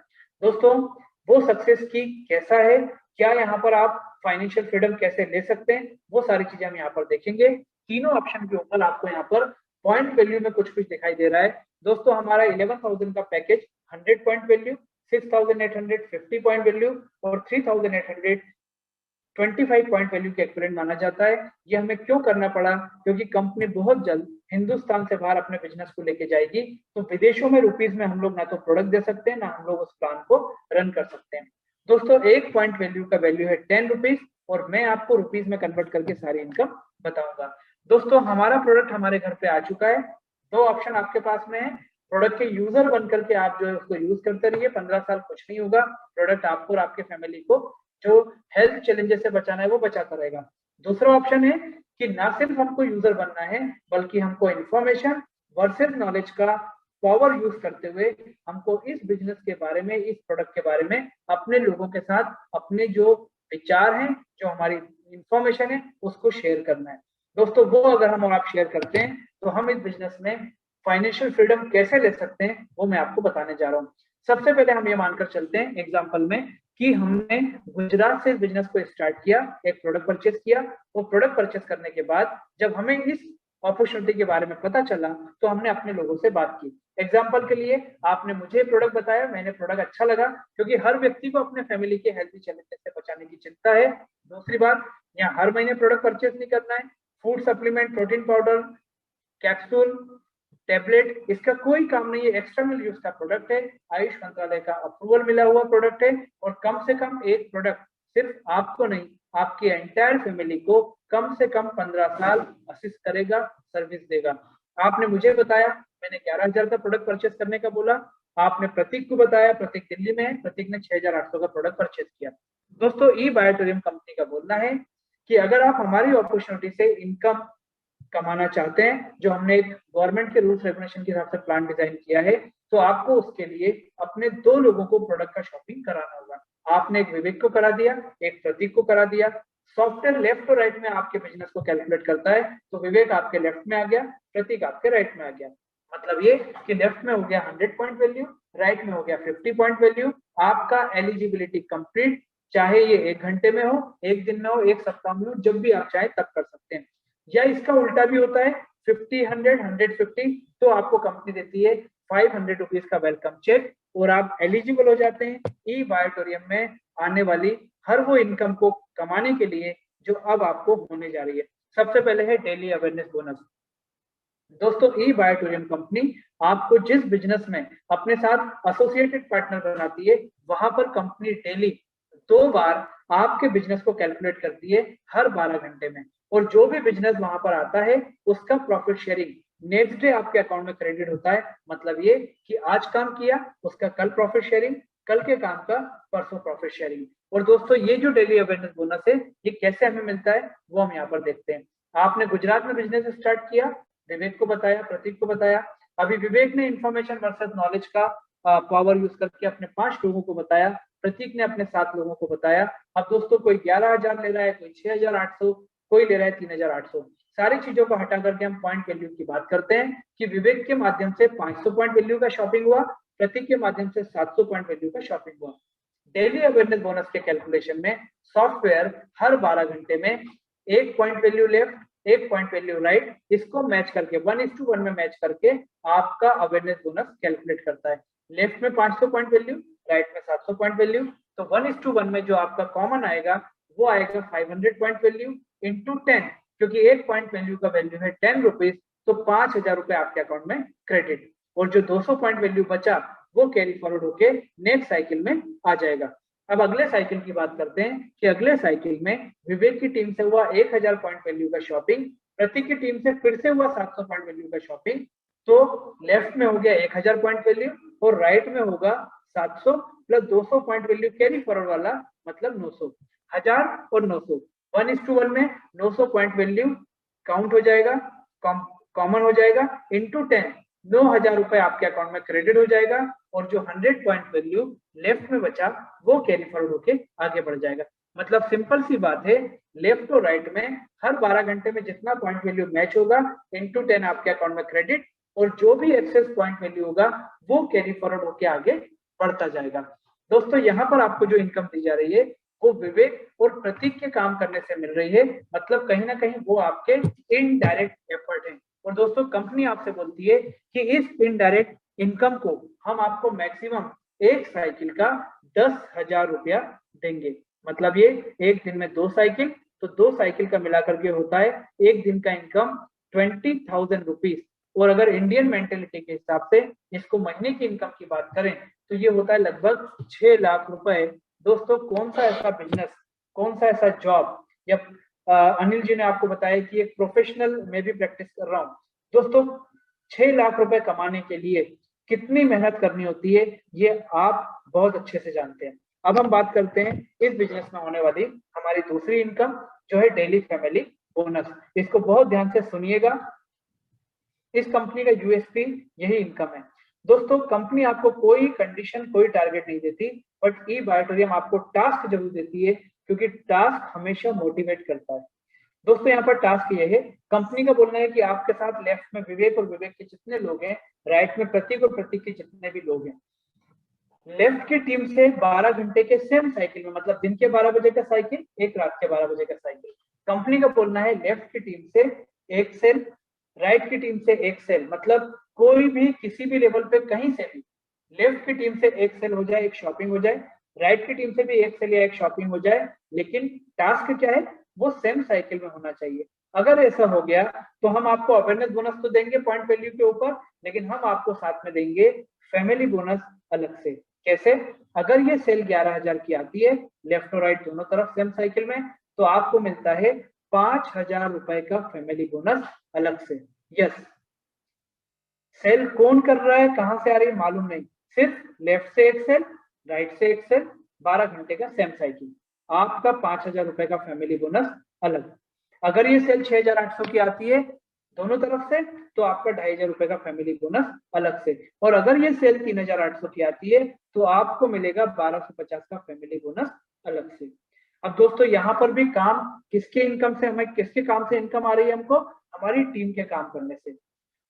दोस्तों, वो सक्सेस की कैसा है, क्या यहाँ पर आप फाइनेंशियल फ्रीडम कैसे ले सकते हैं, वो सारी चीजें हम यहाँ पर देखेंगे। तीनों ऑप्शन के ऊपर आपको यहाँ पर पॉइंट वैल्यू में कुछ कुछ दिखाई दे रहा है। दोस्तों, हमारा 11,000 का package 100 point value, 6,850 point value और 3,825 पॉइंट वैल्यू के इक्विवेलेंट माना जाता है। ये हमें क्यों करना पड़ा, क्योंकि कंपनी बहुत जल्द हिंदुस्तान से बाहर अपने बिजनेस को लेके जाएगी, तो विदेशों में रुपीज में हम लोग ना तो प्रोडक्ट दे सकते हैं, ना हम लोग उस प्लान को रन कर सकते हैं। दोस्तों, एक पॉइंट वैल्यू का वैल्यू है 10 रुपीज और मैं आपको रुपीज में कन्वर्ट करके सारी इनकम बताऊंगा। दोस्तों, हमारा प्रोडक्ट हमारे घर पे आ चुका है। 2 ऑप्शन आपके पास में है। प्रोडक्ट के यूजर बन करके आप जो है उसको यूज करते रहिए, 15 साल कुछ नहीं होगा। प्रोडक्ट आपको और आपके फैमिली को जो हेल्थ चैलेंजेस से बचाना है वो बचाता रहेगा। दूसरा ऑप्शन है कि ना सिर्फ हमको यूजर बनना है, बल्कि हमको इंफॉर्मेशन वर्सेस नॉलेज का पावर यूज करते हुए हमको इस बिजनेस के बारे में, इस प्रोडक्ट के बारे में अपने लोगों के साथ अपने जो विचार हैं, जो हमारी इंफॉर्मेशन है, उसको शेयर करना है। दोस्तों, वो अगर हम और आप शेयर करते हैं तो हम इस बिजनेस में फाइनेंशियल फ्रीडम कैसे ले सकते हैं वो मैं आपको बताने जा रहा हूँ। सबसे पहले हम ये मानकर चलते हैं एग्जाम्पल में कि हमने गुजरात से इस बिजनेस को स्टार्ट किया, एक प्रोडक्ट परचेस किया। वो प्रोडक्ट परचेस करने के बाद जब हमें इस अपॉर्चुनिटी के बारे में पता चला तो हमने अपने लोगों से बात की। एग्जाम्पल के लिए आपने मुझे प्रोडक्ट बताया, मैंने प्रोडक्ट अच्छा लगा, क्योंकि हर व्यक्ति को अपने फैमिली के हेल्थ चैलेंजेस से बचाने की चिंता है। दूसरी बात, यहाँ हर महीने प्रोडक्ट परचेस नहीं करना है। Food supplement, protein powder, capsule, tablet, इसका कोई काम नहीं है, एक्सटर्नल यूज का प्रोडक्ट है, आयुष मंत्रालय का अप्रूवल मिला हुआ प्रोडक्ट है और कम से कम एक प्रोडक्ट सिर्फ आपको नहीं, आपकी एंटायर फैमिली को कम से कम 15 साल असिस्ट करेगा, सर्विस देगा। आपने मुझे बताया, मैंने 11,000 का प्रोडक्ट परचेस करने का बोला। आपने प्रतीक को बताया, प्रतीक दिल्ली में है, प्रतीक ने 6,800 का प्रोडक्ट परचेस किया। दोस्तों, ई बायोटोरियम कंपनी का बोलना है कि अगर आप हमारी अपॉर्चुनिटी से इनकम कमाना चाहते हैं, जो हमने एक गवर्नमेंट के रूल्स रेगुलेशन के हिसाब से प्लान डिजाइन किया है, तो आपको उसके लिए अपने 2 लोगों को प्रोडक्ट का शॉपिंग कराना होगा। आपने एक विवेक को करा दिया, एक प्रतीक को करा दिया। सॉफ्टवेयर लेफ्ट और राइट में आपके बिजनेस को कैलकुलेट करता है, तो विवेक आपके लेफ्ट में आ गया, प्रतीक आपके राइट में आ गया। मतलब ये कि लेफ्ट में हो गया 100 पॉइंट वैल्यू, राइट में हो गया 50 पॉइंट वैल्यू। आपका एलिजिबिलिटी कंप्लीट, चाहे ये 1 घंटे में हो, 1 दिन में हो, 1 सप्ताह में हो, जब भी आप चाहे तब कर सकते हैं। या इसका उल्टा भी होता है, 50, 100, 150, तो आपको कंपनी देती है 500 रुपीज का वेलकम चेक और आप एलिजिबल हो जाते हैं ई बायोटोरियम में आने वाली हर वो इनकम को कमाने के लिए जो अब आपको होने जा रही है। सबसे पहले है डेली अवेयरनेस बोनस। दोस्तों, ई बायोटोरियम कंपनी आपको जिस बिजनेस में अपने साथ एसोसिएटेड पार्टनर बनाती है, वहां पर कंपनी डेली 2 बार आपके बिजनेस को कैलकुलेट करती है हर 12 घंटे में, और जो भी बिजनेस वहां पर आता है उसका प्रॉफिट शेयरिंग नेक्स्ट डे आपके अकाउंट में क्रेडिट होता है। मतलब ये कि आज काम किया उसका कल प्रॉफिट शेयरिंग, कल के काम का परसों प्रॉफिट शेयरिंग। और दोस्तों, ये जो डेली अवेयरनेस बोनस है, ये कैसे हमें मिलता है वो हम यहाँ पर देखते हैं। आपने गुजरात में बिजनेस स्टार्ट किया, विवेक को बताया, प्रतीक को बताया। अभी विवेक ने इंफॉर्मेशन वर्सेस नॉलेज का पावर यूज करके अपने 5 लोगों को बताया, प्रतीक ने अपने 7 लोगों को बताया। अब दोस्तों कोई 11,000 ले रहा है, कोई 6,800, कोई ले रहा है 3,800। सारी चीजों को हटा करके हम पॉइंट वैल्यू की बात करते हैं कि विवेक के माध्यम से 500 पॉइंट वैल्यू का शॉपिंग हुआ, प्रतीक के माध्यम से 700 पॉइंट वैल्यू का शॉपिंग हुआ। डेली अवेयरनेस बोनस के कैलकुलेशन में सॉफ्टवेयर हर 12 घंटे में 1 point value left, 1 point value right, इसको मैच करके 1:1 में मैच करके आपका अवेयरनेस बोनस कैलकुलेट करता है। लेफ्ट में 500 पॉइंट वैल्यू, राइट में 700 पॉइंट वैल्यू, तो 1:1 में जो आपका कॉमन आएगा वो आएगा 500 पॉइंट वैल्यू इंटू 10, क्योंकि 1 पॉइंट वैल्यू का वैल्यू है 10 रुपीज, तो 5,000 रुपए आपके अकाउंट में क्रेडिट। और जो 200 पॉइंट वैल्यू बचा वो कैरी फॉरवर्ड होके नेक्स्ट साइकिल में आ जाएगा। अब अगले साइकिल की बात करते हैं कि अगले साइकिल में विवेक की टीम से हुआ 1,000 पॉइंट वैल्यू का शॉपिंग, प्रतीक की टीम से फिर से हुआ 700 पॉइंट वैल्यू का शॉपिंग। तो लेफ्ट में हो गया 1,000 पॉइंट वैल्यू और राइट में होगा 700 plus 200 point value carry forward वाला, मतलब 900। 1000 और 900 1:1 में 900 पॉइंट वैल्यू काउंट हो जाएगा, कॉमन हो जाएगा, इंटू 10 9,000 रुपए आपके अकाउंट में क्रेडिट हो जाएगा। और जो 100 पॉइंट वैल्यू लेफ्ट में बचा वो कैरी फॉरवर्ड होके आगे बढ़ जाएगा। मतलब सिंपल सी बात है, लेफ्ट और राइट में हर 12 घंटे में जितना पॉइंट वैल्यू मैच होगा इंटू 10 आपके अकाउंट में क्रेडिट, और जो भी एक्सेस पॉइंट वैल्यू होगा वो कैरी फॉरवर्ड होके आगे बढ़ता जाएगा। दोस्तों यहाँ पर आपको जो इनकम दी जा रही है वो विवेक और प्रतीक के काम करने से मिल रही है, मतलब कहीं ना कहीं वो आपके इनडायरेक्ट एफर्ट है। और दोस्तों कंपनी आपसे बोलती है कि इस इनडायरेक्ट इनकम को हम आपको मैक्सिमम एक साइकिल का 10,000 रुपया देंगे। मतलब ये एक दिन में 2 साइकिल, तो 2 साइकिल का मिलाकर के होता है एक दिन का इनकम 20,000 रुपीज। और अगर इंडियन मेंटेलिटी के हिसाब से इसको महीने की इनकम की बात करें तो ये होता है लगभग 6 लाख रुपए। दोस्तों कौन सा ऐसा बिजनेस, कौन सा ऐसा जॉब, या अनिल जी ने आपको बताया कि एक प्रोफेशनल में भी प्रैक्टिस कर रहा हूँ। दोस्तों 6 लाख रुपए कमाने के लिए कितनी मेहनत करनी होती है ये आप बहुत अच्छे से जानते हैं। अब हम बात करते हैं इस बिजनेस में होने वाली हमारी दूसरी इनकम, जो है डेली फैमिली बोनस। इसको बहुत ध्यान से सुनिएगा, इस कंपनी का यूएसपी यही इनकम है। दोस्तों कंपनी आपको कोई कंडीशन, कोई टारगेट नहीं देती, बट ई बायोटोरियम आपको टास्क जरूर देती है, क्योंकि टास्क हमेशा मोटिवेट करता है। दोस्तों यहाँ पर टास्क ये है, कंपनी का बोलना है कि आपके साथ लेफ्ट में विवेक और विवेक के जितने लोग हैं, राइट में प्रतीक और प्रतीक के जितने भी लोग हैं, लेफ्ट की टीम से 12 घंटे के सेम साइकिल में, मतलब दिन के 12 बजे का साइकिल, एक रात के 12 बजे का साइकिल, कंपनी का बोलना है लेफ्ट की टीम से एक सेल, राइट की टीम से एक सेल, मतलब कोई भी किसी भी लेवल पे कहीं से भी लेफ्ट की टीम से एक सेल हो जाए, एक शॉपिंग हो जाए, राइट की टीम से भी एक सेल या एक शॉपिंग हो जाए, लेकिन टास्क क्या है, वो सेम साइकिल में होना चाहिए। अगर ऐसा हो गया तो हम आपको अवेयरनेस बोनस तो देंगे पॉइंट वैल्यू के ऊपर, लेकिन हम आपको साथ में देंगे फैमिली बोनस अलग से। कैसे? अगर ये सेल 11,000 की आती है लेफ्ट और राइट दोनों तरफ सेम साइकिल में, तो आपको मिलता है 5,000 रुपए का फैमिली बोनस अलग से। यस, सेल कौन कर रहा है, कहां से आ रही है मालूम नहीं, सिर्फ लेफ्ट से एक सेल, राइट से एक सेल, 12 घंटे का सेम साइकिल, आपका 5,000 रुपए का फैमिली बोनस अलग। अगर ये सेल 6,800 की आती है दोनों तरफ से, तो आपका 2,500 रुपए का फैमिली बोनस अलग से। और अगर ये सेल 3,800 की आती है तो आपको मिलेगा 1,250 का फैमिली बोनस अलग से। अब दोस्तों यहाँ पर भी काम किसके इनकम से, हमें किसके काम से इनकम आ रही है, हमको हमारी टीम के काम करने से।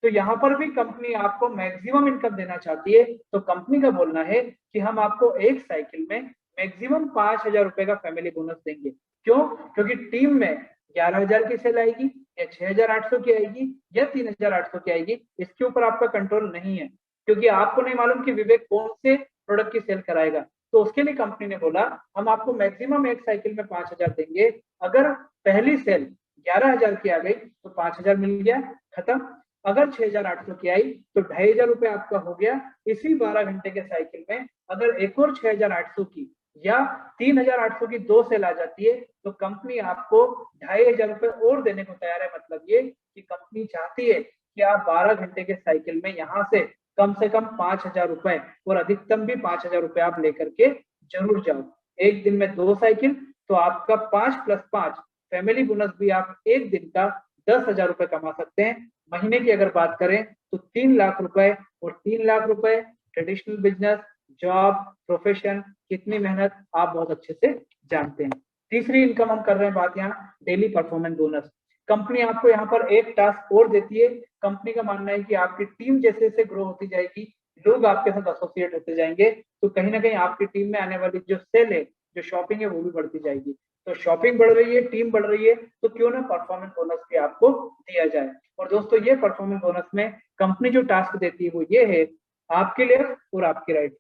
तो यहाँ पर भी कंपनी आपको मैक्सिमम इनकम देना चाहती है, तो कंपनी का बोलना है कि हम आपको एक साइकिल में मैक्सिमम 5,000 रुपए का फैमिली बोनस देंगे। क्यों? क्योंकि टीम में 11,000 की सेल आएगी या 6,800 की आएगी या 3,800 की आएगी, इसके ऊपर आपका कंट्रोल नहीं है, क्योंकि आपको नहीं मालूम कि विवेक कौन से प्रोडक्ट की सेल कराएगा। तो उसके लिए कंपनी ने बोला हम आपको मैक्सिमम एक साइकिल में 5,000 देंगे। अगर पहली सेल 11,000 की आ गई तो 5,000 मिल गया, खत्म। अगर 6,800 की आई तो 2,500 रुपए आपका हो गया। इसी 12 घंटे के साइकिल में अगर एक और 6,800 की या 3,800 की 2 सेल आ जाती है तो कंपनी आपको 2,500 रुपए और देने को तैयार है। मतलब ये कि कंपनी चाहती है कि आप 12 घंटे के साइकिल में यहाँ से कम 5,000 रुपए और अधिकतम भी 5,000 रुपए आप लेकर के जरूर जाओ। एक दिन में 2 साइकिल, तो आपका 5 + 5 फैमिली बोनस भी आप एक दिन का 10,000 रुपए कमा सकते हैं। महीने की अगर बात करें तो 3 लाख रुपए, और 3 लाख रुपए ट्रेडिशनल बिजनेस, जॉब, प्रोफेशन, कितनी मेहनत आप बहुत अच्छे से जानते हैं। तीसरी इनकम हम कर रहे हैं बात यहाँ डेली परफॉर्मेंस बोनस। कंपनी आपको यहाँ पर एक टास्क और देती है। कंपनी का मानना है कि आपकी टीम जैसे जैसे ग्रो होती जाएगी, लोग आपके साथ एसोसिएट होते जाएंगे, तो कहीं ना कहीं आपकी टीम में आने वाली जो सेल है, जो शॉपिंग है, वो भी बढ़ती जाएगी। तो शॉपिंग बढ़ रही है, टीम बढ़ रही है, तो क्यों ना परफॉर्मेंस बोनस भी आपको दिया जाए। और दोस्तों ये परफॉर्मेंस बोनस में कंपनी जो टास्क देती है वो ये है, आपके लेफ्ट और आपके राइट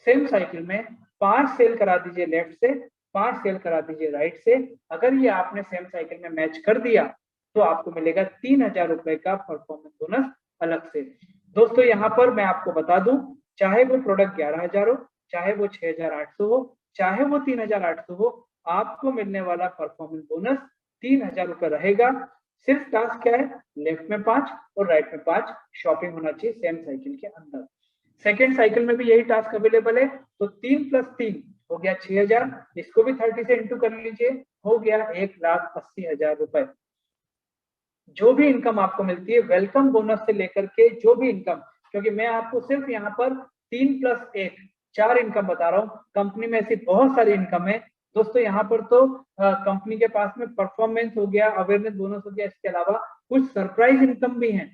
सेम साइकिल में 5 सेल करा दीजिए लेफ्ट से, 5 सेल करा दीजिए राइट से। अगर ये आपने सेम साइकिल में मैच कर दिया तो आपको मिलेगा 3,000 रुपए का परफॉर्मेंस बोनस अलग से। दोस्तों यहाँ पर मैं आपको बता दूं, चाहे वो प्रोडक्ट 11,000 हो, चाहे वो 6,800 हो, चाहे वो 3,800 हो, आपको मिलने वाला परफॉर्मेंस बोनस 3,000 रुपए रहेगा। सिर्फ टास्क क्या है, लेफ्ट में 5 और राइट में 5 शॉपिंग होना चाहिए सेम साइकिल के अंदर। सेकेंड साइकिल में भी यही टास्क अवेलेबल है, तो 3 + 3 हो गया 6,000, इसको भी 30 से इंटू कर लीजिए, हो गया 1,80,000 रुपए। जो भी इनकम आपको मिलती है वेलकम बोनस से लेकर के जो भी इनकम, क्योंकि मैं आपको सिर्फ यहाँ पर 3 + 1 4 इनकम बता रहा हूँ, कंपनी में ऐसी बहुत सारी इनकम है। दोस्तों यहाँ पर तो कंपनी के पास में परफॉर्मेंस हो गया, अवेयरनेस बोनस हो गया, इसके अलावा कुछ सरप्राइज इनकम भी है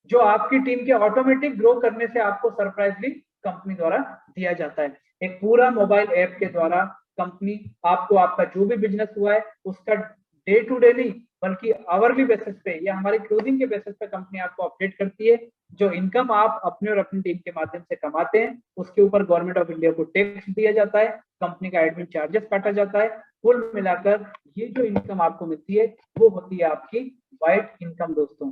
जो आपकी टीम के ऑटोमेटिक ग्रो करने से आपको सरप्राइजली कंपनी द्वारा दिया जाता है। एक पूरा मोबाइल ऐप के द्वारा कंपनी आपको आपका जो भी बिजनेस हुआ है उसका डे टू डे नहीं बल्कि आवरली बेसिस पे या हमारी क्लोजिंग के बेसिस पे कंपनी आपको अपडेट करती है। जो इनकम आप अपने और अपनी टीम के माध्यम से कमाते हैं उसके ऊपर गवर्नमेंट ऑफ इंडिया को टैक्स दिया जाता है, कंपनी का एडमिन चार्जेस काटा जाता है। कुल मिलाकर ये जो इनकम आपको मिलती है वो होती है आपकी वाइट इनकम दोस्तों।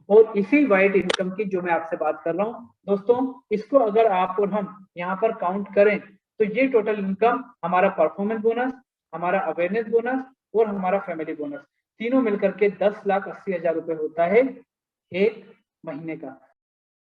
और इसी वाइट इनकम की जो मैं आपसे बात कर रहा हूँ दोस्तों, इसको अगर आप और हम यहाँ पर काउंट करें तो ये टोटल इनकम हमारा परफॉर्मेंस बोनस, हमारा अवेयरनेस बोनस और हमारा फैमिली बोनस तीनों मिलकर के 10,80,000 रुपए होता है एक महीने का।